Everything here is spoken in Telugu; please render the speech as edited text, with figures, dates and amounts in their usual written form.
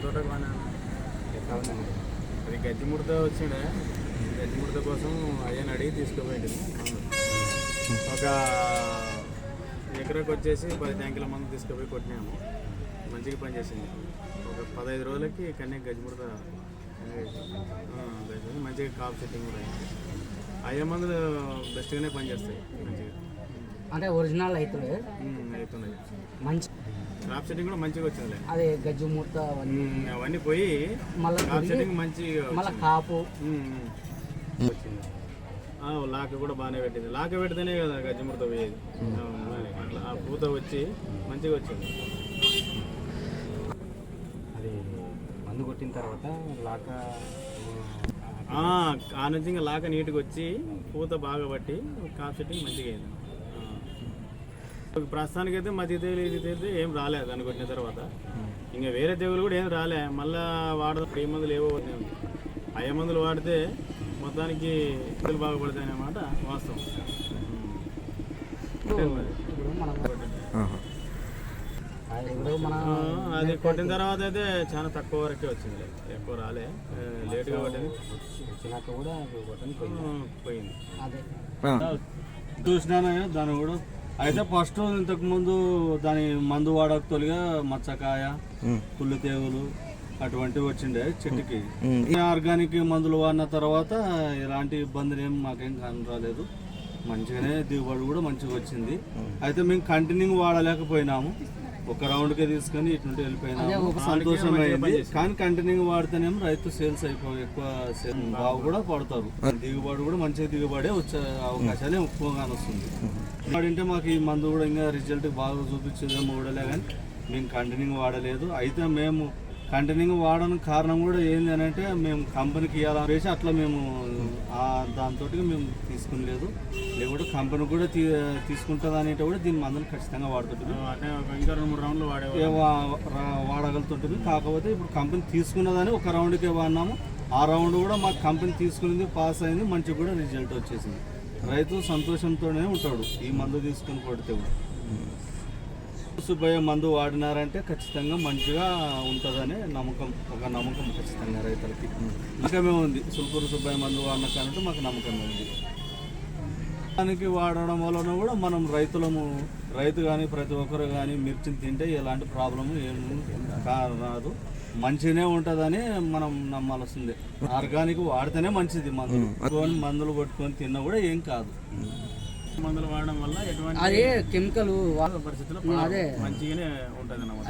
తోట బాగా అది గజ్జి ముడత వచ్చిండే. గజ్జి ముడత కోసం అయ్యని అడిగి తీసుకుపోయింది మందు. ఒక ఎకరాకు వచ్చేసి 10 ట్యాంకుల మందు తీసుకుపోయి కొట్టినాము. మంచిగా పనిచేసింది. ఒక 15 రోజులకి కన్నీ గజ్జి ముడత మంచిగా కాపు సెట్టింగ్ కూడా అయింది. అయ్యే మందులు బెస్ట్గానే పనిచేస్తాయి మంచిగా. అంటే ఒరిజినల్ అవుతుంది అవుతున్నాయి. మంచి క్రాప్ సెట్టింగ్ కూడా మంచిగా వచ్చింది. అదే గజ్జి మూత అవన్నీ పోయి మళ్ళీ క్రాప్ సెట్టింగ్ మంచిగా మళ్ళీ కాపు వచ్చింది. లాక కూడా బాగానే పెట్టింది. లాక పెడితేనే కదా గజ్జి ముడత పోయేది. అట్లా ఆ పూత వచ్చి మంచిగా వచ్చింది. అది మందు కొట్టిన తర్వాత లాక ఆ నుంచి ఇంకా లాక నీట్గా వచ్చి పూత బాగా పట్టి కాప్ సెట్టింగ్ మంచిగా అయింది. ప్రస్తుతానికి అయితే మధ్య తెగులు ఇది తెగితే ఏం రాలేదు దాన్ని కొట్టిన తర్వాత. ఇంకా వేరే తెగులు కూడా ఏం రాలే. మళ్ళీ వాడదాం ఏ మందులు ఏవో ఉంది. అయ్యే మందులు వాడితే మొత్తానికి తెగులు బాగా పడతాయి అన్నమాట వాస్తవం. అది కొట్టిన తర్వాత అయితే చాలా తక్కువ వరకే వచ్చింది. ఎక్కువ రాలే, లేటుగా పట్టింది. వచ్చినాక కూడా పోయింది. చూసినాను దాన్ని కూడా. అయితే ఫస్ట్ ఇంతకు ముందు దాని మందు వాడక తొలిగా మచ్చకాయ, పుల్లు తెగులు అటువంటివి వచ్చిండే చెట్టుకి. ఆర్గానిక్ మందులు వాడిన తర్వాత ఎలాంటి ఇబ్బందులు ఏం మాకేం రాలేదు. మంచిగానే దిగుబడి కూడా మంచిగా వచ్చింది. అయితే మేము కంటిన్యూ వాడలేకపోయినాము. ఒక రౌండ్కే తీసుకొని ఇటు నుండి వెళ్ళిపోయినాము. సంతోషమైంది. కానీ కంటిన్యూ వాడితేనేమో రైతు సేల్స్ ఎక్కువ బాగా కూడా పడతారు. దిగుబడి కూడా మంచిగా దిగుబడే వచ్చే అవకాశాలే ఎక్కువగానే వస్తుంది. వాడింటే మాకు ఈ మందు కూడా ఇంకా రిజల్ట్ బాగా చూపించేదేమో కూడాలే, కానీ మేము కంటిన్యూ వాడలేదు. అయితే మేము కంటిన్యూ వాడడానికి కారణం కూడా ఏంటి అని అంటే మేము కంపెనీకి ఇవ్వాలని వేసి అట్లా మేము దాంతో మేము తీసుకునిలేదు. లేకపోతే కంపెనీ కూడా తీసుకుంటుంది అనేట కూడా దీని మందులు ఖచ్చితంగా వాడుతుంటుంది. ఇంకా 2-3 రౌండ్లు వాడగలుగుతుంటుంది. కాకపోతే ఇప్పుడు కంపెనీ తీసుకున్నదని ఒక రౌండ్కే వాడినాము. ఆ రౌండ్ కూడా మాకు కంపెనీ తీసుకునేది పాస్ అయింది. మంచిగా కూడా రిజల్ట్ వచ్చేసింది. రైతు సంతోషంతోనే ఉంటాడు ఈ మందు తీసుకుని కొడితే కూడా. సుబ్బయ్య మందు వాడినారంటే ఖచ్చితంగా మంచిగా ఉంటుందనే ఒక నమ్మకం ఖచ్చితంగా రైతులకి నమ్మకమే ఉంది. సుల్పూరు సుబ్బయ్య మందు వాడిన కానంటే మాకు నమ్మకమే ఉంది. దానికి వాడడం వలన కూడా మనం రైతు కానీ ప్రతి ఒక్కరు కానీ మిర్చిని తింటే ఎలాంటి ప్రాబ్లము ఏమి రాదు, మంచిగానే ఉంటుందని మనం నమ్మాల్సిందే. ఆర్గానిక్ వాడితేనే మంచిది. మందులు కొట్టుకొని తిన్నా కూడా ఏం కాదు. మందులు వాడడం వల్ల ఎటువంటి అదే కెమికల్ పరిస్థితుల్లో అదే మంచిగానే ఉంటుంది అన్నమాట.